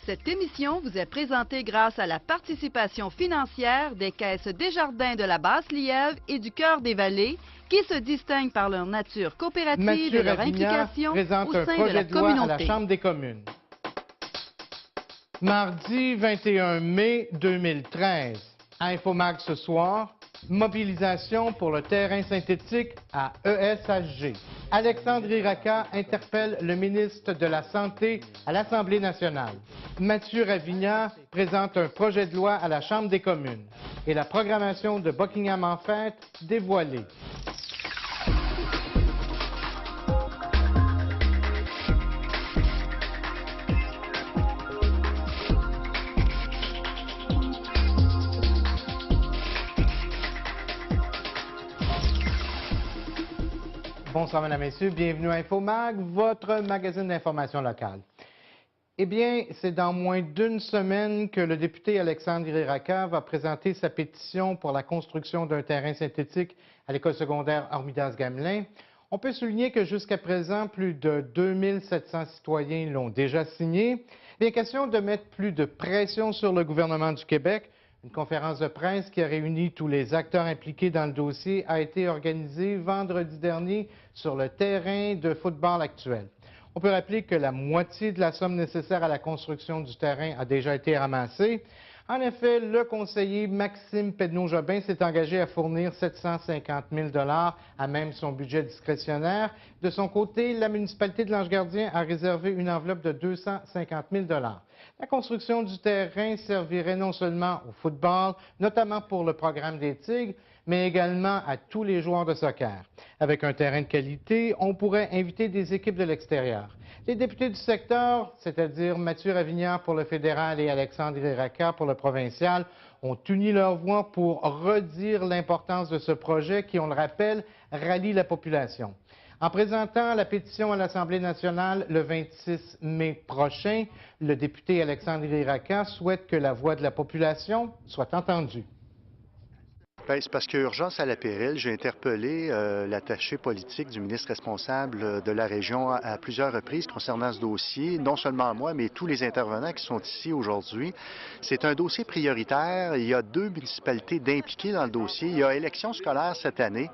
Cette émission vous est présentée grâce à la participation financière des caisses Desjardins de la Basse-Lièvre et du Cœur des Vallées, qui se distinguent par leur nature coopérative et leur implication au sein de la communauté. À la Chambre des communes. Mardi 21 mai 2013, à Infomag ce soir, mobilisation pour le terrain synthétique à ESHG. Alexandre Iraca interpelle le ministre de la Santé à l'Assemblée nationale. Mathieu Ravignard présente un projet de loi à la Chambre des communes. Et la programmation de Buckingham en fête dévoilée. Bonsoir, mesdames et messieurs. Bienvenue à Infomag, votre magazine d'information locale. Eh bien, c'est dans moins d'une semaine que le député Alexandre Iraca va présenter sa pétition pour la construction d'un terrain synthétique à l'école secondaire Hormidas-Gamelin. On peut souligner que jusqu'à présent, plus de 2700 citoyens l'ont déjà signé. Il est question de mettre plus de pression sur le gouvernement du Québec. Une conférence de presse qui a réuni tous les acteurs impliqués dans le dossier a été organisée vendredi dernier sur le terrain de football actuel. On peut rappeler que la moitié de la somme nécessaire à la construction du terrain a déjà été ramassée. En effet, le conseiller Maxime Pedneau-Jobin s'est engagé à fournir 750 000 $ à même son budget discrétionnaire. De son côté, la municipalité de l'Ange-Gardien a réservé une enveloppe de 250 000 $. La construction du terrain servirait non seulement au football, notamment pour le programme des Tigres, mais également à tous les joueurs de soccer. Avec un terrain de qualité, on pourrait inviter des équipes de l'extérieur. Les députés du secteur, c'est-à-dire Mathieu Ravignard pour le fédéral et Alexandre Iraca pour le provincial, ont uni leurs voix pour redire l'importance de ce projet qui, on le rappelle, rallie la population. En présentant la pétition à l'Assemblée nationale le 26 mai prochain, le député Alexandre Iraca souhaite que la voix de la population soit entendue. Bien, c'est parce qu'il y a urgence à la pérille. J'ai interpellé l'attaché politique du ministre responsable de la région à plusieurs reprises concernant ce dossier, non seulement moi, mais tous les intervenants qui sont ici aujourd'hui. C'est un dossier prioritaire. Il y a 2 municipalités d'impliquées dans le dossier. Il y a élection scolaire cette année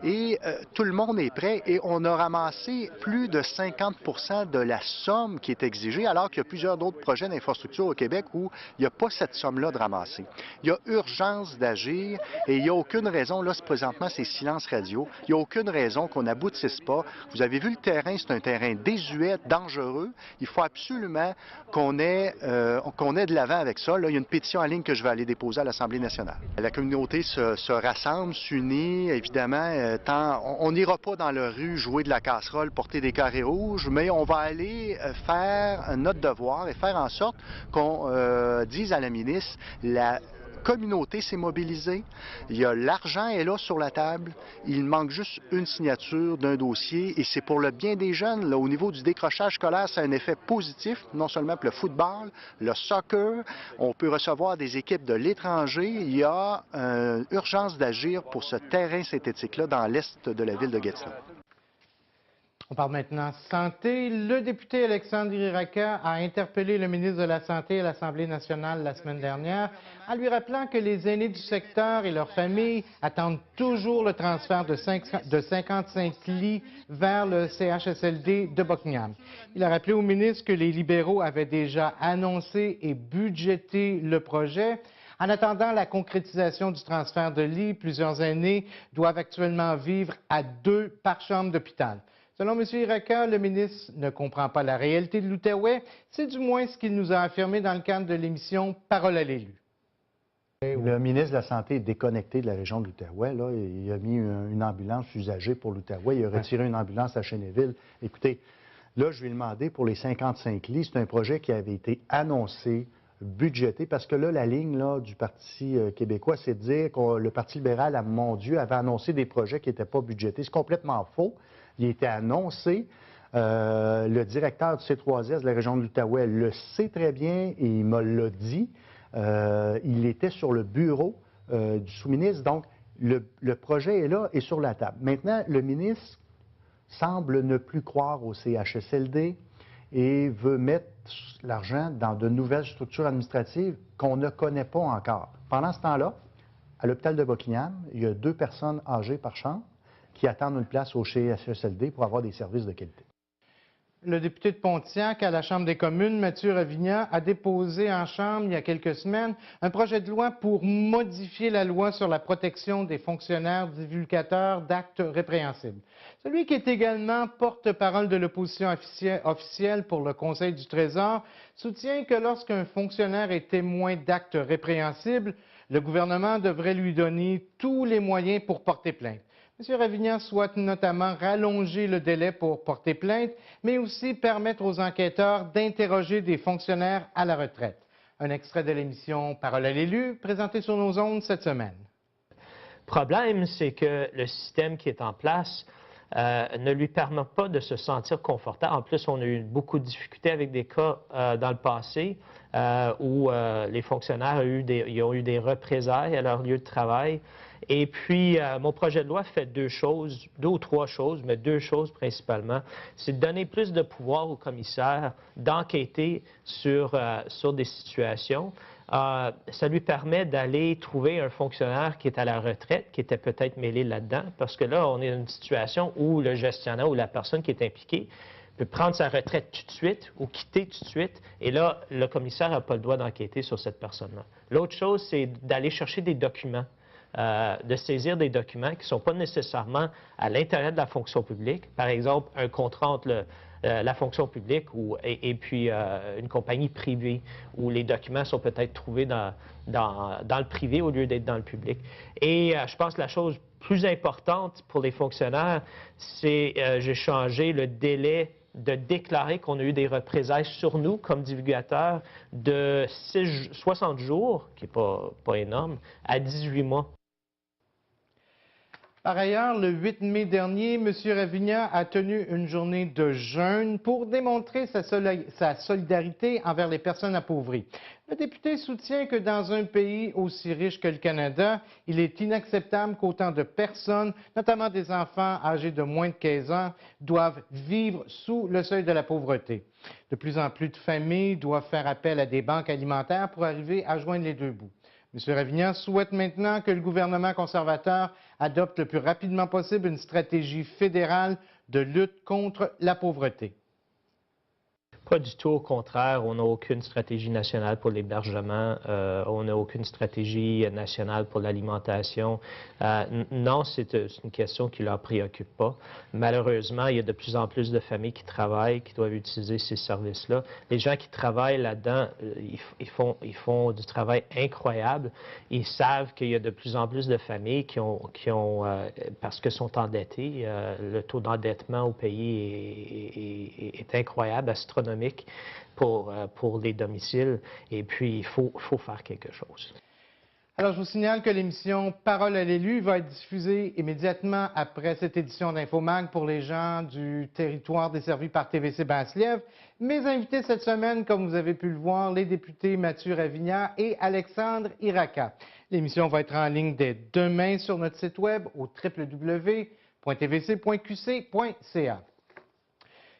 et tout le monde est prêt et on a ramassé plus de 50 % de la somme qui est exigée, alors qu'il y a plusieurs d'autres projets d'infrastructure au Québec où il n'y a pas cette somme-là de ramasser. Il y a urgence d'agir. Et il n'y a aucune raison, là, présentement, c'est silence radio. Il n'y a aucune raison qu'on n'aboutisse pas. Vous avez vu le terrain, c'est un terrain désuet, dangereux. Il faut absolument qu'on ait de l'avant avec ça. Là, il y a une pétition en ligne que je vais aller déposer à l'Assemblée nationale. La communauté se rassemble, s'unit, évidemment. On n'ira pas dans la rue jouer de la casserole, porter des carrés rouges, mais on va aller faire notre devoir et faire en sorte qu'on dise à la ministre, la communauté s'est mobilisée, il y a l'argent est là sur la table, il manque juste une signature d'un dossier et c'est pour le bien des jeunes. Là, au niveau du décrochage scolaire, ça a un effet positif, non seulement pour le football, le soccer, on peut recevoir des équipes de l'étranger. Il y a urgence d'agir pour ce terrain synthétique-là dans l'est de la ville de Gatineau. On parle maintenant santé. Le député Alexandre Iraca a interpellé le ministre de la Santé à l'Assemblée nationale la semaine dernière en lui rappelant que les aînés du secteur et leurs familles attendent toujours le transfert de 55 lits vers le CHSLD de Buckingham. Il a rappelé au ministre que les libéraux avaient déjà annoncé et budgété le projet. En attendant la concrétisation du transfert de lits, plusieurs aînés doivent actuellement vivre à 2 par chambre d'hôpital. Selon M. Iraca, le ministre ne comprend pas la réalité de l'Outaouais. C'est du moins ce qu'il nous a affirmé dans le cadre de l'émission Parole à l'élu. Le ministre de la Santé est déconnecté de la région de l'Outaouais. Il a mis une ambulance usagée pour l'Outaouais. Il a retiré une ambulance à Chénéville. Écoutez, là, je lui ai demandé pour les 55 lits. C'est un projet qui avait été annoncé, budgété, parce que là, la ligne là, du Parti québécois, c'est de dire que le Parti libéral, à mon Dieu, avait annoncé des projets qui n'étaient pas budgétés. C'est complètement faux. Il était annoncé. Le directeur du C3S de la région de l'Outaouais le sait très bien et il me l'a dit. Il était sur le bureau du sous-ministre. Donc, le projet est là et sur la table. Maintenant, le ministre semble ne plus croire au CHSLD et veut mettre l'argent dans de nouvelles structures administratives qu'on ne connaît pas encore. Pendant ce temps-là, à l'hôpital de Buckingham, il y a 2 personnes âgées par chambre qui attendent une place au CHSLD pour avoir des services de qualité. Le député de Pontiac à la Chambre des communes, Mathieu Ravignan, a déposé en Chambre il y a quelques semaines un projet de loi pour modifier la loi sur la protection des fonctionnaires divulgateurs d'actes répréhensibles. Celui qui est également porte-parole de l'opposition officielle pour le Conseil du Trésor soutient que lorsqu'un fonctionnaire est témoin d'actes répréhensibles, le gouvernement devrait lui donner tous les moyens pour porter plainte. M. Ravignan souhaite notamment rallonger le délai pour porter plainte, mais aussi permettre aux enquêteurs d'interroger des fonctionnaires à la retraite. Un extrait de l'émission Parole à l'élu, présenté sur nos ondes cette semaine. Le problème, c'est que le système qui est en place ne lui permet pas de se sentir confortable. En plus, on a eu beaucoup de difficultés avec des cas dans le passé où les fonctionnaires ont eu des représailles à leur lieu de travail. Et puis, mon projet de loi fait 2 ou 3 choses, mais 2 choses principalement. C'est de donner plus de pouvoir aux commissaires d'enquêter sur des situations. Ça lui permet d'aller trouver un fonctionnaire qui est à la retraite, qui était peut-être mêlé là-dedans, parce que là, on est dans une situation où le gestionnaire ou la personne qui est impliquée peut prendre sa retraite tout de suite ou quitter tout de suite, et là, le commissaire n'a pas le droit d'enquêter sur cette personne-là. L'autre chose, c'est d'aller chercher des documents. De saisir des documents qui ne sont pas nécessairement à l'intérieur de la fonction publique. Par exemple, un contrat entre la fonction publique et puis une compagnie privée, où les documents sont peut-être trouvés dans le privé au lieu d'être dans le public. Et je pense que la chose plus importante pour les fonctionnaires, c'est j'ai changé le délai de déclarer qu'on a eu des représailles sur nous comme divulgateurs de 60 jours, qui n'est pas énorme, à 18 mois. Par ailleurs, le 8 mai dernier, M. Ravignan a tenu une journée de jeûne pour démontrer sa solidarité envers les personnes appauvries. Le député soutient que dans un pays aussi riche que le Canada, il est inacceptable qu'autant de personnes, notamment des enfants âgés de moins de 15 ans, doivent vivre sous le seuil de la pauvreté. De plus en plus de familles doivent faire appel à des banques alimentaires pour arriver à joindre les 2 bouts. M. Ravignan souhaite maintenant que le gouvernement conservateur adopte le plus rapidement possible une stratégie fédérale de lutte contre la pauvreté. Pas du tout, au contraire, on n'a aucune stratégie nationale pour l'hébergement, on n'a aucune stratégie nationale pour l'alimentation. Non, c'est une question qui ne leur préoccupe pas. Malheureusement, il y a de plus en plus de familles qui travaillent, qui doivent utiliser ces services-là. Les gens qui travaillent là-dedans, ils font du travail incroyable. Ils savent qu'il y a de plus en plus de familles qui ont parce que sont endettées, le taux d'endettement au pays est incroyable, astronomique pour les domiciles, et puis il faut faire quelque chose. Alors, je vous signale que l'émission Parole à l'élu va être diffusée immédiatement après cette édition d'Infomag pour les gens du territoire desservi par TVC Basse-Lièvre. Mes invités cette semaine, comme vous avez pu le voir, les députés Mathieu Ravignan et Alexandre Iraca. L'émission va être en ligne dès demain sur notre site web au www.tvc.qc.ca.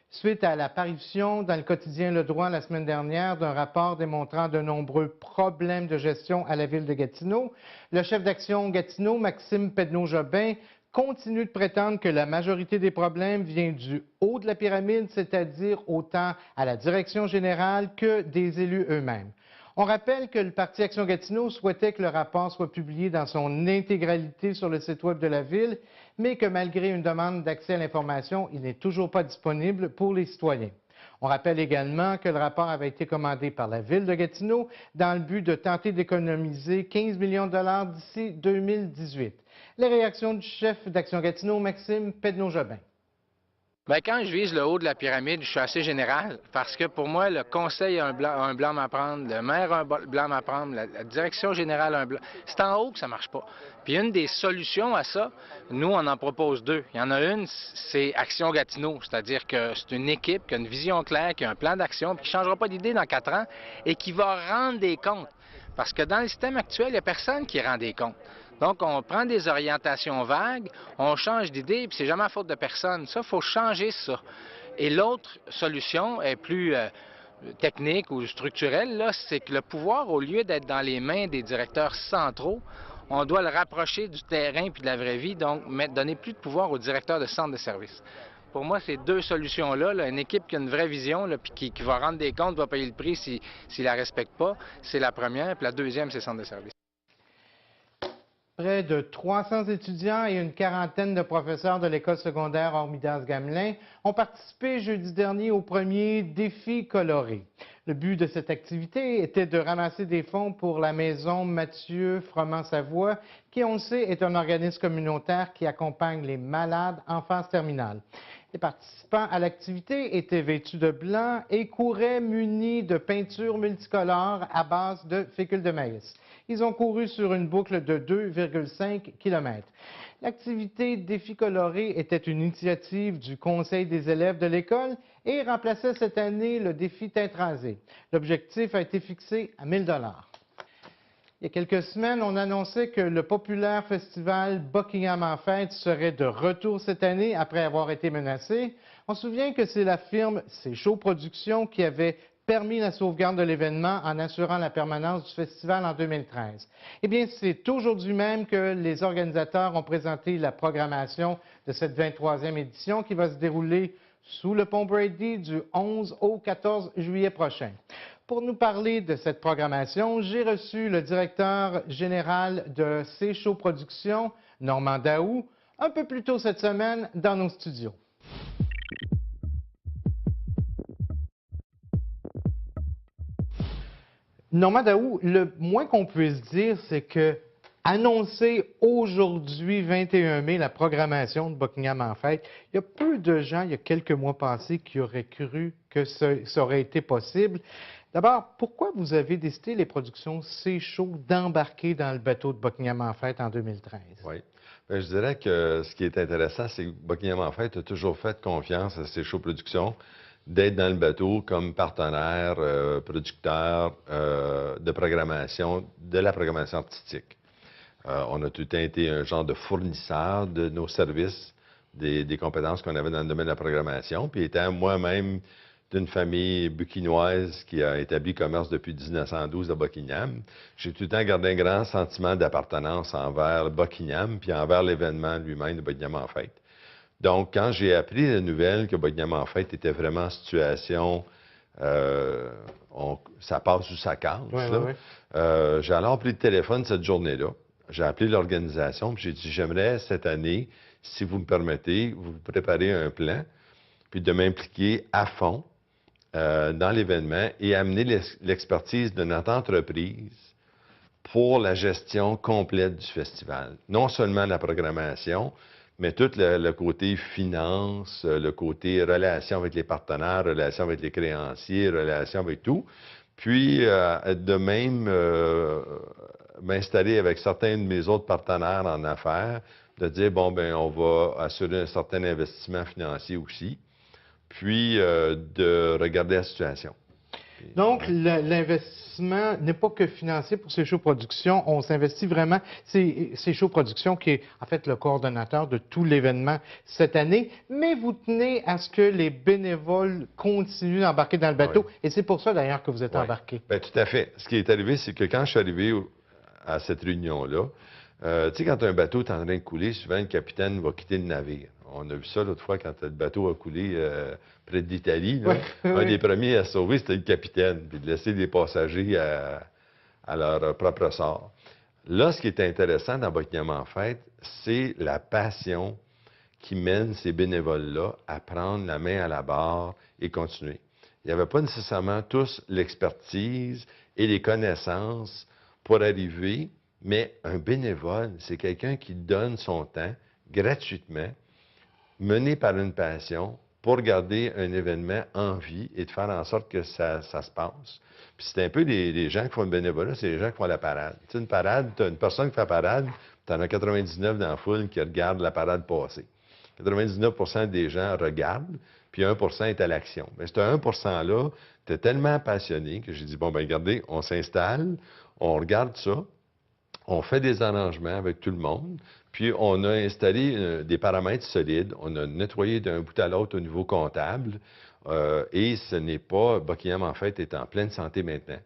Suite à l'apparition dans le quotidien Le Droit la semaine dernière d'un rapport démontrant de nombreux problèmes de gestion à la ville de Gatineau, le chef d'Action Gatineau, Maxime Pedneau-Jobin, continue de prétendre que la majorité des problèmes vient du haut de la pyramide, c'est-à-dire autant à la direction générale que des élus eux-mêmes. On rappelle que le Parti Action Gatineau souhaitait que le rapport soit publié dans son intégralité sur le site web de la Ville, mais que malgré une demande d'accès à l'information, il n'est toujours pas disponible pour les citoyens. On rappelle également que le rapport avait été commandé par la Ville de Gatineau dans le but de tenter d'économiser 15 millions de dollars d'ici 2018. Les réactions du chef d'Action Gatineau, Maxime Pedneau-Jobin. Bien, quand je vise le haut de la pyramide, je suis assez général parce que pour moi, le conseil a un blâme à prendre, le maire a un blâme à prendre, la direction générale a un blâme. C'est en haut que ça ne marche pas. Puis une des solutions à ça, nous, on en propose 2. Il y en a une, c'est Action Gatineau, c'est-à-dire que c'est une équipe qui a une vision claire, qui a un plan d'action, puis qui ne changera pas d'idée dans 4 ans et qui va rendre des comptes. Parce que dans le système actuel, il n'y a personne qui rend des comptes. Donc, on prend des orientations vagues, on change d'idée, puis c'est jamais à faute de personne. Ça, il faut changer ça. Et l'autre solution est plus technique ou structurelle, là, c'est que le pouvoir, au lieu d'être dans les mains des directeurs centraux, on doit le rapprocher du terrain puis de la vraie vie, donc donner plus de pouvoir aux directeurs de centres de services. Pour moi, ces deux solutions-là, là, une équipe qui a une vraie vision, là, puis qui va rendre des comptes, va payer le prix s'il ne la respecte pas, c'est la première. Puis la deuxième, c'est le centre de services. Près de 300 étudiants et une quarantaine de professeurs de l'école secondaire Hormidas-Gamelin ont participé jeudi dernier au premier défi coloré. Le but de cette activité était de ramasser des fonds pour la maison Mathieu Froment-Savoie, qui, on le sait, est un organisme communautaire qui accompagne les malades en phase terminale. Les participants à l'activité étaient vêtus de blanc et couraient munis de peintures multicolores à base de fécule de maïs. Ils ont couru sur une boucle de 2,5 km. L'activité Défi coloré était une initiative du Conseil des élèves de l'école et remplaçait cette année le défi Tête rasée. L'objectif a été fixé à 1 000 $. Il y a quelques semaines, on annonçait que le populaire festival Buckingham en fête serait de retour cette année après avoir été menacé. On se souvient que c'est la firme C'est Chaud Productions qui avait permis la sauvegarde de l'événement en assurant la permanence du festival en 2013. Eh bien, c'est aujourd'hui même que les organisateurs ont présenté la programmation de cette 23e édition qui va se dérouler sous le pont Brady du 11 au 14 juillet prochain. Pour nous parler de cette programmation, j'ai reçu le directeur général de C'est Chaud Productions, Normand Daou, un peu plus tôt cette semaine dans nos studios. Normand Daou, le moins qu'on puisse dire, c'est que annoncer aujourd'hui, 21 mai, la programmation de Buckingham en fête, il y a peu de gens, il y a quelques mois passés, qui auraient cru que ça aurait été possible. D'abord, pourquoi vous avez décidé, les productions C'est Chaud, d'embarquer dans le bateau de Buckingham en fête en 2013? Oui. Bien, je dirais que ce qui est intéressant, c'est que Buckingham en fête a toujours fait confiance à C'est Chaud Productions d'être dans le bateau comme partenaire, producteur de programmation, de la programmation artistique. On a tout le temps été un genre de fournisseur de nos services, des compétences qu'on avait dans le domaine de la programmation. Puis étant moi-même d'une famille buquinoise qui a établi commerce depuis 1912 à Buckingham, j'ai tout le temps gardé un grand sentiment d'appartenance envers Buckingham puis envers l'événement lui-même de Buckingham en fête. Donc, quand j'ai appris la nouvelle que Buckingham en fête était vraiment en situation, ça passe ou ça casse, j'ai alors pris le téléphone cette journée-là. J'ai appelé l'organisation et j'ai dit, j'aimerais cette année, si vous me permettez, vous préparer un plan, puis de m'impliquer à fond dans l'événement et amener l'expertise de notre entreprise pour la gestion complète du festival. Non seulement la programmation, mais tout le côté finance, le côté relation avec les partenaires, relation avec les créanciers, relation avec tout. Puis, de même, m'installer avec certains de mes autres partenaires en affaires, de dire, bon, ben on va assurer un certain investissement financier aussi, puis de regarder la situation. Donc, l'investissement n'est pas que financier pour C'est Chaud Productions. On s'investit vraiment. C'est Chaud Productions qui est en fait le coordonnateur de tout l'événement cette année. Mais vous tenez à ce que les bénévoles continuent d'embarquer dans le bateau. Oui. Et c'est pour ça d'ailleurs que vous êtes embarqué. Bien, tout à fait. Ce qui est arrivé, c'est que quand je suis arrivé à cette réunion-là, tu sais, quand un bateau est en train de couler, souvent le capitaine va quitter le navire. On a vu ça l'autre fois quand le bateau a coulé près de l'Italie. Un des premiers à sauver, c'était le capitaine, puis de laisser les passagers à leur propre sort. Là, ce qui est intéressant dans Buckingham en fête, c'est la passion qui mène ces bénévoles-là à prendre la main à la barre et continuer. Il n'y avait pas nécessairement tous l'expertise et les connaissances pour arriver, mais un bénévole, c'est quelqu'un qui donne son temps gratuitement, mené par une passion, pour garder un événement en vie et de faire en sorte que ça se passe. Puis c'est un peu les gens qui font le bénévolat, c'est les gens qui font la parade. Tu sais, une parade, tu as une personne qui fait la parade, tu en as 99 dans la foule qui regardent la parade passer. 99% des gens regardent, puis 1% est à l'action. Mais ce 1%-là, tu es tellement passionné que j'ai dit, bon, ben regardez, on s'installe, on regarde ça, on fait des arrangements avec tout le monde, Puis, on a installé des paramètres solides. On a nettoyé d'un bout à l'autre au niveau comptable. Et ce n'est pas... Buckingham, en fait, est en pleine santé maintenant.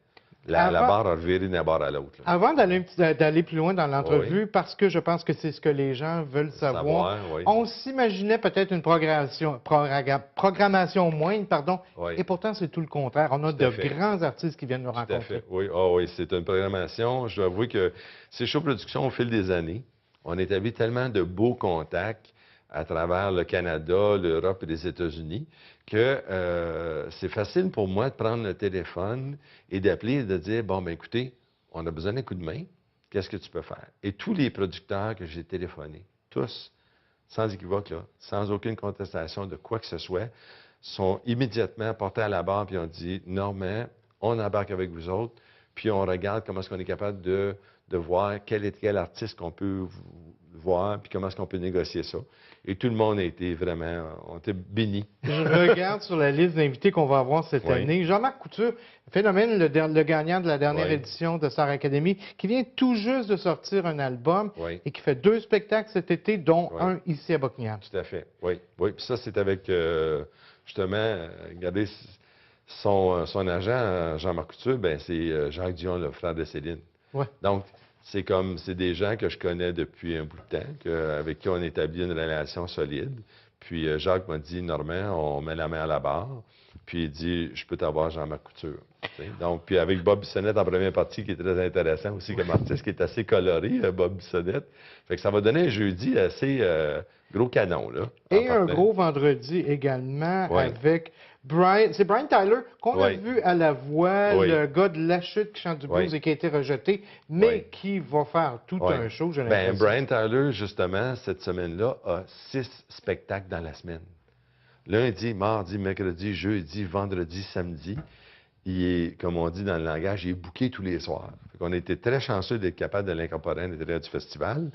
La barre a reviré d'un bord à l'autre. Avant d'aller plus loin dans l'entrevue, parce que je pense que c'est ce que les gens veulent savoir, oui. On s'imaginait peut-être une programmation moindre, Oui. et pourtant c'est tout le contraire. On a de grands artistes qui viennent nous rencontrer. Tout à fait. Oui, oui, c'est une programmation. Je dois avouer que ces shows productions au fil des années, on a établi tellement de beaux contacts à travers le Canada, l'Europe et les États-Unis, que c'est facile pour moi de prendre le téléphone et d'appeler et de dire, bon, ben écoutez, on a besoin d'un coup de main, qu'est-ce que tu peux faire? Et tous les producteurs que j'ai téléphonés, tous, sans équivoque, là, sans aucune contestation de quoi que ce soit, sont immédiatement portés à la barre et ont dit, Normand, on embarque avec vous autres, puis on regarde comment est-ce qu'on est capable de voir quel artiste qu'on peut voir, puis comment est-ce qu'on peut négocier ça. Et tout le monde a été vraiment, on était bénis. Je regarde sur la liste d'invités qu'on va avoir cette année. Jean-Marc Couture, Phénomène, le gagnant de la dernière édition de Star Academy, qui vient tout juste de sortir un album et qui fait 2 spectacles cet été, dont un ici à Buckingham. Tout à fait, oui. Puis ça, c'est avec, justement, regardez, son agent, Jean-Marc Couture, ben c'est Jacques Dion, le frère de Céline. Donc, c'est des gens que je connais depuis un bout de temps, avec qui on établit une relation solide. Puis Jacques m'a dit, Normand, on met la main à la barre. Puis il dit, je peux t'avoir Jean-Marc Couture. Donc, puis avec Bob Bissonnette en première partie, qui est très intéressant aussi comme artiste, qui est assez coloré, Bob Bissonnette. Fait que ça va donner un jeudi assez gros canon, là. Et un gros vendredi également avec c'est Brian Tyler, qu'on a vu à La Voix, le gars de La Chute qui chante du blues et qui a été rejeté, mais qui va faire tout un show, j'ai l'impression. Brian Tyler, justement, cette semaine-là, a 6 spectacles dans la semaine. Lundi, mardi, mercredi, jeudi, vendredi, samedi. Il est, comme on dit dans le langage, il est booké tous les soirs. On a été très chanceux d'être capable de l'incorporer à l'intérieur du festival.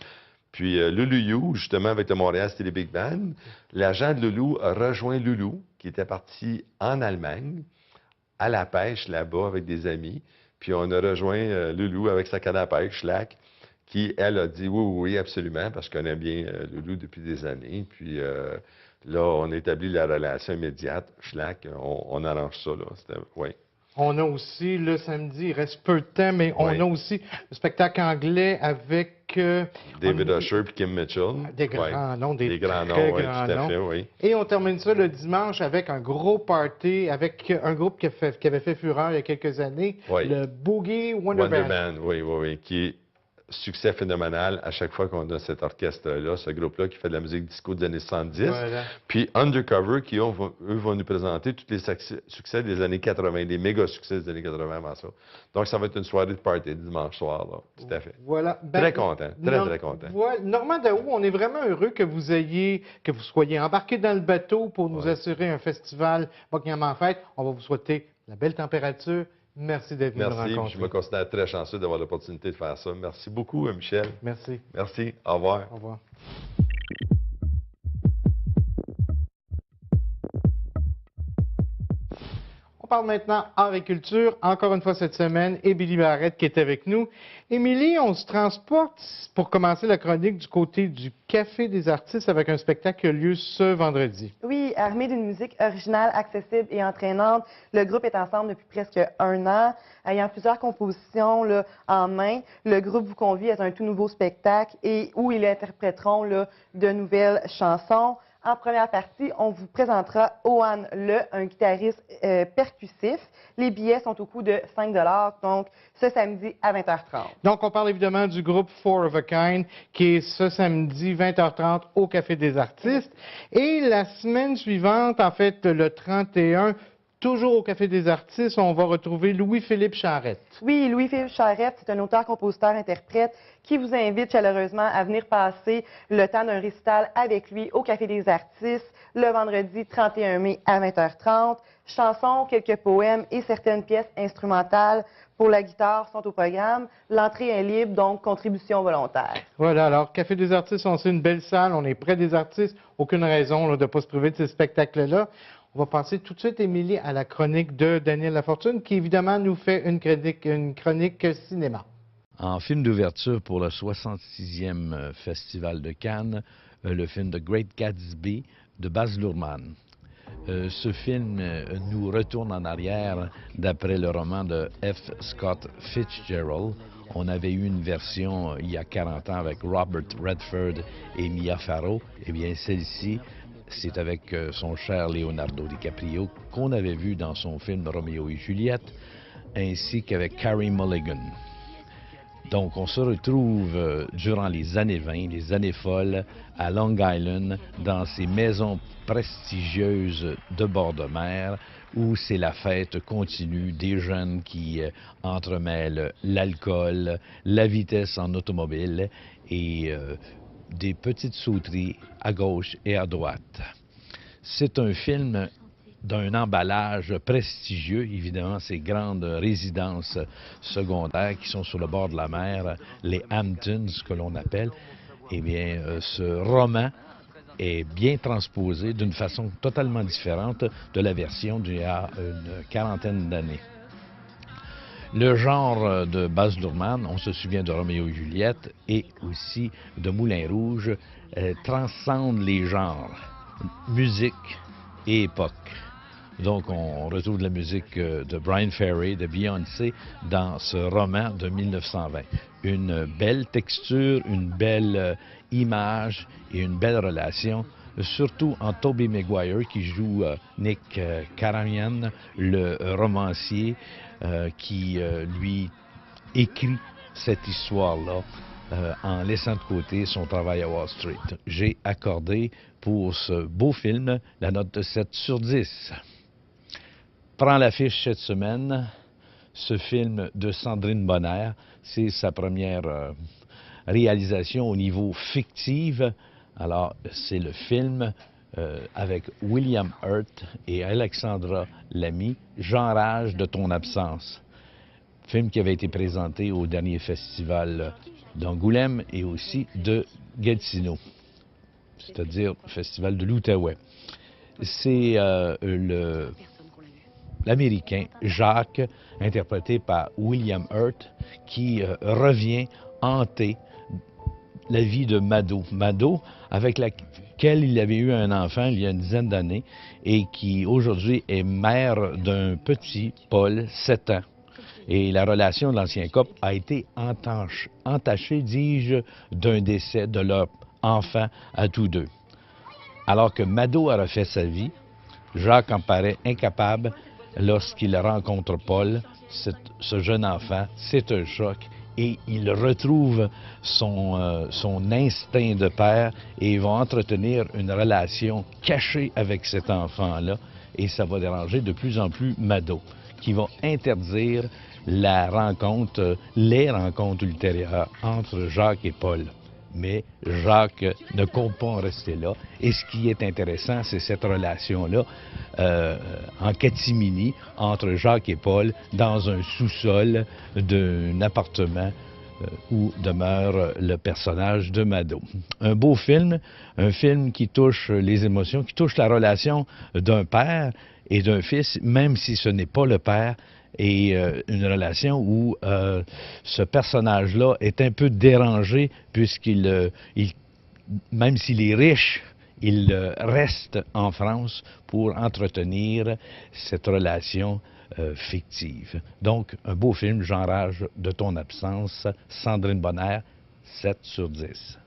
Puis Loulou You, justement, avec le Montréal City Big Band, l'agent de Loulou a rejoint Loulou, qui était parti en Allemagne, à la pêche là-bas avec des amis. Puis on a rejoint Loulou avec sa canne à pêche, Schlack, qui, elle, a dit oui, absolument, parce qu'on aime bien Loulou depuis des années. Puis là, on établit la relation immédiate. Schlack, on arrange ça, là. On a aussi, le samedi, il reste peu de temps, mais on a aussi le spectacle anglais avec... David Usher et Kim Mitchell. Des grands noms, des grands noms, tout à fait, oui. Et on termine ça le dimanche avec un gros party, avec un groupe qui avait fait fureur il y a quelques années, le Boogie Wonderman. Oui, qui est succès phénoménal à chaque fois qu'on a cet orchestre-là, ce groupe-là qui fait de la musique disco des années 70. Puis Undercover, qui, eux, vont nous présenter tous les succès des années 80, les méga succès des années 80 avant ça. Donc, ça va être une soirée de party dimanche soir, là. Tout à fait. Voilà. Très content, très content. Normand Daou, on est vraiment heureux que vous soyez embarqué dans le bateau pour nous assurer un festival Buckingham en fête. On va vous souhaiter la belle température. Merci d'être venu nous rencontrer. Merci, je me considère très chanceux d'avoir l'opportunité de faire ça. Merci beaucoup, Michel. Merci. Merci, au revoir. Au revoir. On parle maintenant art et culture, encore une fois cette semaine, Émilie Barrette qui est avec nous. Émilie, on se transporte pour commencer la chronique du côté du Café des artistes avec un spectacle qui a lieu ce vendredi. Oui, armé d'une musique originale, accessible et entraînante, le groupe est ensemble depuis presque 1 an. Ayant plusieurs compositions là, en main, le groupe vous convie à un tout nouveau spectacle et où ils interpréteront là, de nouvelles chansons. En première partie, on vous présentera Owen Le, un guitariste percussif. Les billets sont au coût de 5 $, donc ce samedi à 20h30. Donc, on parle évidemment du groupe Four of a Kind, qui est ce samedi 20h30 au Café des artistes. Et la semaine suivante, en fait, le 31, toujours au Café des artistes, on va retrouver Louis-Philippe Charette. Oui, Louis-Philippe Charette, c'est un auteur, compositeur, interprète qui vous invite chaleureusement à venir passer le temps d'un récital avec lui au Café des artistes le vendredi 31 mai à 20h30. Chansons, quelques poèmes et certaines pièces instrumentales pour la guitare sont au programme. L'entrée est libre, donc contribution volontaire. Voilà, alors Café des artistes, on sait une belle salle, on est près des artistes, aucune raison là, de ne pas se priver de ces spectacles-là. On va passer tout de suite, Émilie, à la chronique de Daniel Lafortune, qui évidemment nous fait une chronique cinéma. En film d'ouverture pour le 66e Festival de Cannes, le film The Great Gatsby de Baz Luhrmann. Ce film nous retourne en arrière d'après le roman de F. Scott Fitzgerald. On avait eu une version il y a 40 ans avec Robert Redford et Mia Farrow. Eh bien, celle-ci, c'est avec son cher Leonardo DiCaprio qu'on avait vu dans son film Roméo et Juliette, ainsi qu'avec Carey Mulligan. Donc, on se retrouve durant les années 20, les années folles, à Long Island, dans ces maisons prestigieuses de bord de mer, où c'est la fête continue des jeunes qui entremêlent l'alcool, la vitesse en automobile et des petites sauteries à gauche et à droite. C'est un film d'un emballage prestigieux, évidemment, ces grandes résidences secondaires qui sont sur le bord de la mer, les Hamptons, que l'on appelle. Eh bien, ce roman est bien transposé d'une façon totalement différente de la version d'il y a une quarantaine d'années. Le genre de Baz Luhrmann, on se souvient de Roméo et Juliette et aussi de Moulin Rouge, transcende les genres, musique et époque. Donc, on retrouve de la musique de Brian Ferry, de Beyoncé, dans ce roman de 1920. Une belle texture, une belle image et une belle relation, surtout en Tobey Maguire, qui joue Nick Caramian, le romancier qui, lui, écrit cette histoire-là en laissant de côté son travail à Wall Street. J'ai accordé pour ce beau film la note de 7 sur 10. Prend l'affiche cette semaine, ce film de Sandrine Bonnaire. C'est sa première réalisation au niveau fictif. Alors, c'est le film avec William Hurt et Alexandra Lamy, J'enrage de ton absence. Film qui avait été présenté au dernier festival d'Angoulême et aussi de Gatineau, c'est-à-dire le festival de l'Outaouais. C'est l'Américain Jacques, interprété par William Hurt, qui revient hanter la vie de Mado. Mado, avec laquelle il avait eu un enfant il y a une dizaine d'années et qui aujourd'hui est mère d'un petit Paul, 7 ans. Et la relation de l'ancien couple a été entachée, dis-je, d'un décès de leur enfant à tous deux. Alors que Mado a refait sa vie, Jacques en paraît incapable lorsqu'il rencontre Paul, ce jeune enfant. C'est un choc et il retrouve son instinct de père et ils vont entretenir une relation cachée avec cet enfant-là et ça va déranger de plus en plus Mado, qui va interdire les rencontres ultérieures entre Jacques et Paul. Mais Jacques ne compte pas en rester là. Et ce qui est intéressant, c'est cette relation-là en catimini entre Jacques et Paul dans un sous-sol d'un appartement où demeure le personnage de Mado. Un beau film, un film qui touche les émotions, qui touche la relation d'un père et d'un fils, même si ce n'est pas le père, et une relation où ce personnage-là est un peu dérangé puisqu'il, même s'il est riche, il reste en France pour entretenir cette relation fictive. Donc, un beau film, J'enrage de ton absence, Sandrine Bonnaire, 7 sur 10.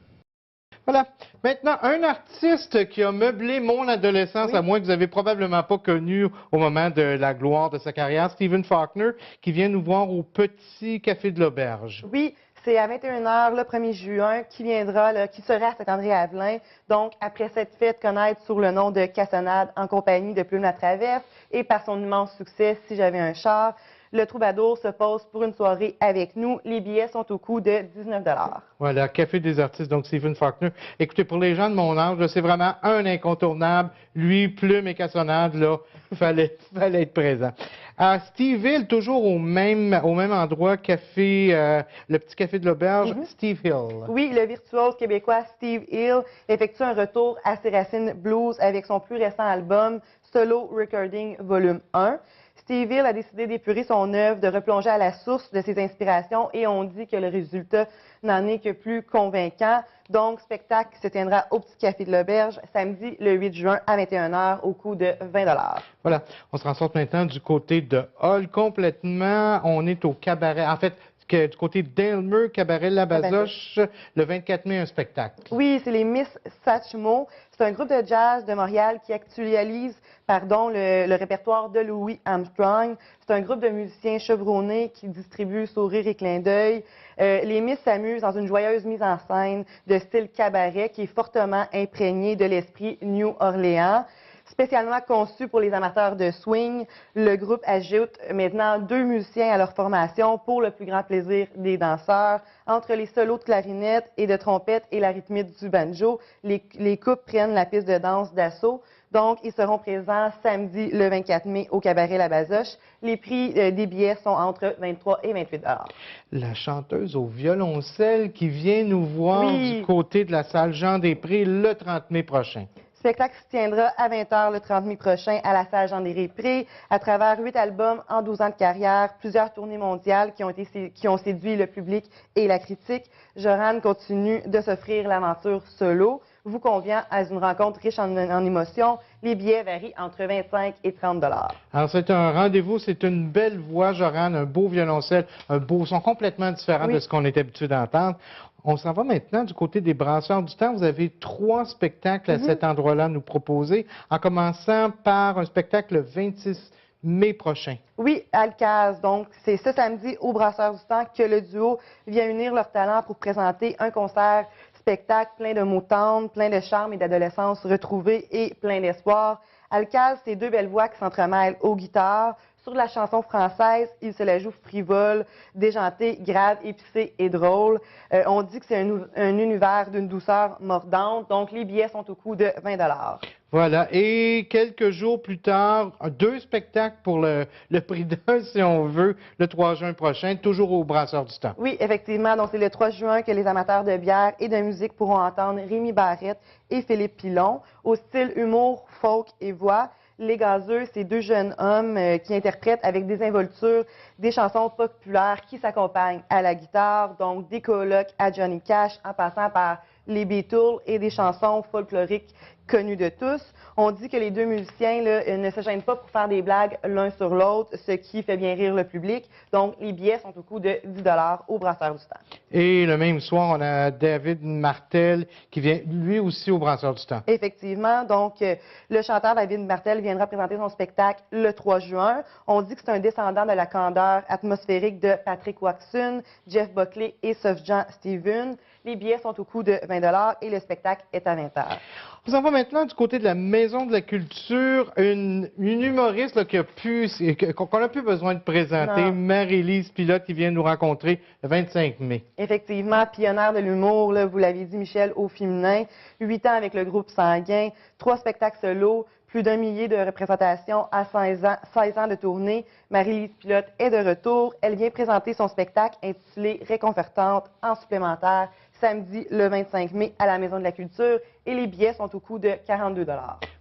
Voilà. Maintenant, un artiste qui a meublé mon adolescence, à moi que vous n'avez probablement pas connu au moment de la gloire de sa carrière, Stephen Faulkner, qui vient nous voir au Petit Café de l'Auberge. Oui, c'est à 21h le 1er juin qui viendra, là, qui sera à Saint-André-Avelin. Donc, après cette fête, connaître sous le nom de Cassonade en compagnie de Plume la Traverse et par son immense succès, Si j'avais un char. Le troubadour se pose pour une soirée avec nous. Les billets sont au coût de 19 $. Voilà, Café des artistes, donc Stephen Faulkner. Écoutez, pour les gens de mon âge, c'est vraiment un incontournable. Lui, Plume et Cassonade, là, fallait être présent. À Steveville, toujours au même endroit, le Petit Café de l'Auberge, Steve Hill. Oui, le virtuose québécois Steve Hill effectue un retour à ses racines blues avec son plus récent album, Solo Recording Volume 1. Steve Hill a décidé d'épurer son œuvre, de replonger à la source de ses inspirations et on dit que le résultat n'en est que plus convaincant. Donc, spectacle qui se tiendra au Petit Café de l'Auberge samedi le 8 juin à 21 h au coût de 20 $. Voilà, on se transporte maintenant du côté de Hall complètement. On est au cabaret. En fait, du côté d'Aylmer, cabaret La Bazoche, le 24 mai, un spectacle. Oui, c'est les Miss Satchmo. C'est un groupe de jazz de Montréal qui actualise le répertoire de Louis Armstrong. C'est un groupe de musiciens chevronnés qui distribuent sourires et clins d'œil. Les Miss s'amusent dans une joyeuse mise en scène de style cabaret qui est fortement imprégné de l'esprit New Orleans. Spécialement conçu pour les amateurs de swing, le groupe ajoute maintenant 2 musiciens à leur formation pour le plus grand plaisir des danseurs. Entre les solos de clarinette et de trompette et la rythmique du banjo, les couples prennent la piste de danse d'assaut. Donc, ils seront présents samedi le 24 mai au cabaret La Bazoche. Les prix des billets sont entre 23 et 28 $. La chanteuse au violoncelle qui vient nous voir du côté de la salle Jean-Després le 30 mai prochain. Le spectacle se tiendra à 20 h le 30 mai prochain à la salle Jean-Després. À travers 8 albums en 12 ans de carrière, plusieurs tournées mondiales qui ont séduit le public et la critique, Joran continue de s'offrir l'aventure solo, vous convient à une rencontre riche en émotions. Les billets varient entre 25 et 30 $. Alors, c'est un rendez-vous, c'est une belle voix, Joran, un beau violoncelle, un beau son complètement différent de ce qu'on est habitué d'entendre. On s'en va maintenant du côté des Brasseurs du Temps. Vous avez 3 spectacles à cet endroit-là à nous proposer, en commençant par un spectacle le 26 mai prochain. Oui, Alcaz. Donc, c'est ce samedi au Brasseurs du Temps que le duo vient unir leurs talents pour présenter un concert spectacle plein de mots tendres, plein de charme et d'adolescence retrouvée et plein d'espoir. Alcaz, c'est 2 belles voix qui s'entremêlent aux guitares. Sur la chanson française, il se la joue frivole, déjantée, grave, épicée et drôle. On dit que c'est un univers d'une douceur mordante, donc les billets sont au coût de 20 $. Voilà, et quelques jours plus tard, 2 spectacles pour le prix d'un, si on veut, le 3 juin prochain, toujours au Brasseurs du Temps. Oui, effectivement, donc c'est le 3 juin que les amateurs de bière et de musique pourront entendre Rémi Barrette et Philippe Pilon, au style humour, folk et voix. Les Gazeux, c'est 2 jeunes hommes qui interprètent avec désinvolture des chansons populaires qui s'accompagnent à la guitare, donc des colocs à Johnny Cash en passant par les Beatles et des chansons folkloriques connues de tous. On dit que les 2 musiciens ne se gênent pas pour faire des blagues l'un sur l'autre, ce qui fait bien rire le public. Donc, les billets sont au coût de 10 $ au Brasseurs du Temps. Et le même soir, on a David Martel qui vient lui aussi au Brasseurs du Temps. Effectivement. Donc, le chanteur David Martel viendra présenter son spectacle le 3 juin. On dit que c'est un descendant de la candeur atmosphérique de Patrick Watson, Jeff Buckley et Sufjan Stevens. Les billets sont au coût de 20 $ et le spectacle est à 20 h. On s'en va maintenant du côté de la Maison de la Culture, une humoriste là, qu'on n'a plus besoin de présenter, Marie-Lise Pilote, qui vient nous rencontrer le 25 mai. Effectivement, pionnière de l'humour, vous l'avez dit, Michel, au féminin, 8 ans avec le groupe Sanguin, 3 spectacles solo, plus d'1 millier de représentations à 16 ans de tournée. Marie-Lise Pilote est de retour. Elle vient présenter son spectacle intitulé Réconfortante en supplémentaire samedi le 25 mai à la Maison de la Culture et les billets sont au coût de 42 $.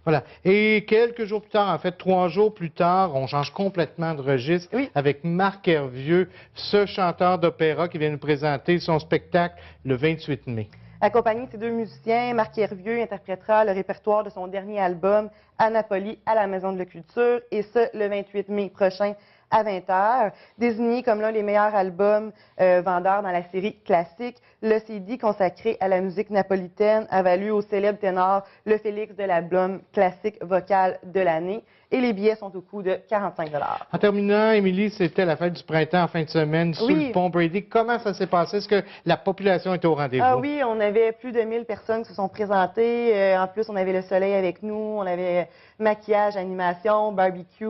Voilà. Et quelques jours plus tard, en fait 3 jours plus tard, on change complètement de registre avec Marc Hervieux, ce chanteur d'opéra qui vient nous présenter son spectacle le 28 mai. Accompagné de ses 2 musiciens, Marc Hervieux interprétera le répertoire de son dernier album, À Napoli, à la Maison de la Culture, et ce, le 28 mai prochain à 20 h. Désigné comme l'un des meilleurs albums vendeurs dans la série classique, le CD consacré à la musique napolitaine a valu au célèbre ténor le Félix de l'album classique vocal de l'année. Et les billets sont au coût de 45 $. En terminant, Émilie, c'était la fête du printemps en fin de semaine sous le pont Brady. Comment ça s'est passé? Est-ce que la population était au rendez-vous? Ah oui, on avait plus de 1000 personnes qui se sont présentées. En plus, on avait le soleil avec nous. On avait maquillage, animation, barbecue,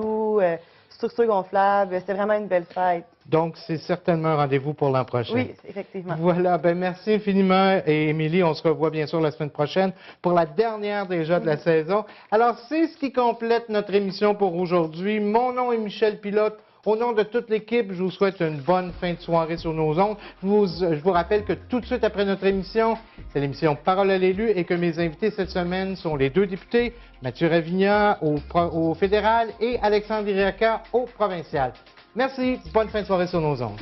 structure gonflable. C'était vraiment une belle fête. Donc, c'est certainement un rendez-vous pour l'an prochain. Oui, effectivement. Voilà, merci infiniment. Et Émilie, on se revoit bien sûr la semaine prochaine pour la dernière déjà de la saison. Alors, c'est ce qui complète notre émission pour aujourd'hui. Mon nom est Michel Pilote. Au nom de toute l'équipe, je vous souhaite une bonne fin de soirée sur nos ondes. Je vous rappelle que tout de suite après notre émission, C'est l'émission Parole à l'élu et que mes invités cette semaine sont les deux députés, Mathieu Ravigna au fédéral et Alexandre Iriaka au provincial. Merci, bonne fin de soirée sur nos ondes.